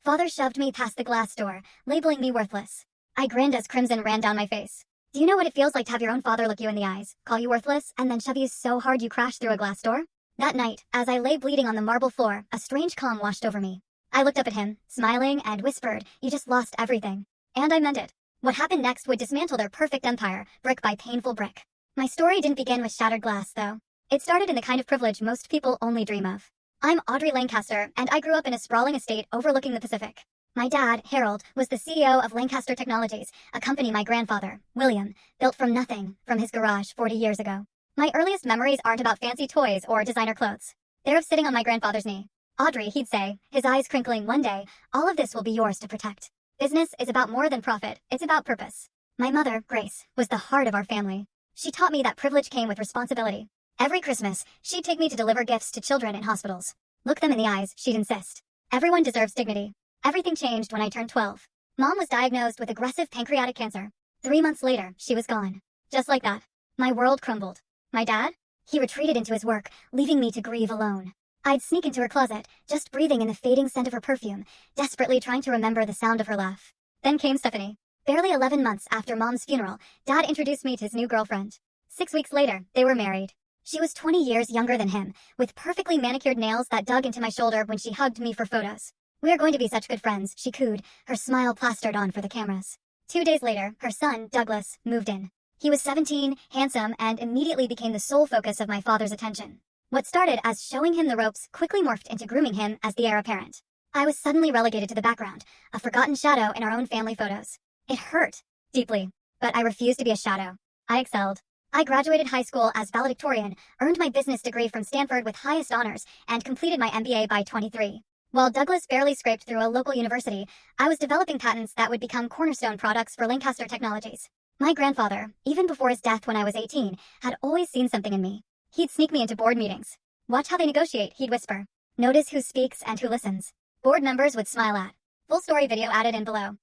Father shoved me past the glass door, labeling me worthless. I grinned as crimson ran down my face. Do you know what it feels like to have your own father look you in the eyes, call you worthless, and then shove you so hard you crash through a glass door? That night, as I lay bleeding on the marble floor, a strange calm washed over me. I looked up at him, smiling, and whispered, "You just lost everything." And I meant it. What happened next would dismantle their perfect empire, brick by painful brick. My story didn't begin with shattered glass, though. It started in the kind of privilege most people only dream of. I'm Audrey Lancaster, and I grew up in a sprawling estate overlooking the Pacific. My dad, Harold, was the CEO of Lancaster Technologies, a company my grandfather, William, built from nothing, from his garage 40 years ago. My earliest memories aren't about fancy toys or designer clothes. They're of sitting on my grandfather's knee. "Audrey," he'd say, his eyes crinkling, "one day, all of this will be yours to protect. Business is about more than profit, it's about purpose." My mother, Grace, was the heart of our family. She taught me that privilege came with responsibility. Every Christmas, she'd take me to deliver gifts to children in hospitals. Look them in the eyes, she'd insist. Everyone deserves dignity. Everything changed when I turned 12. Mom was diagnosed with aggressive pancreatic cancer. 3 months later, she was gone. Just like that. My world crumbled. My dad? He retreated into his work, leaving me to grieve alone. I'd sneak into her closet, just breathing in the fading scent of her perfume, desperately trying to remember the sound of her laugh. Then came Stephanie. Barely 11 months after Mom's funeral, Dad introduced me to his new girlfriend. 6 weeks later, they were married. She was 20 years younger than him, with perfectly manicured nails that dug into my shoulder when she hugged me for photos. "We're going to be such good friends," she cooed, her smile plastered on for the cameras. 2 days later, her son, Douglas, moved in. He was 17, handsome, and immediately became the sole focus of my father's attention. What started as showing him the ropes quickly morphed into grooming him as the heir apparent. I was suddenly relegated to the background, a forgotten shadow in our own family photos. It hurt, deeply, but I refused to be a shadow. I excelled. I graduated high school as valedictorian, earned my business degree from Stanford with highest honors, and completed my MBA by 23. While Douglas barely scraped through a local university, I was developing patents that would become cornerstone products for Lancaster Technologies. My grandfather, even before his death when I was 18, had always seen something in me. He'd sneak me into board meetings. "Watch how they negotiate," he'd whisper. "Notice who speaks and who listens." Board members would smile at. Full story video added in below.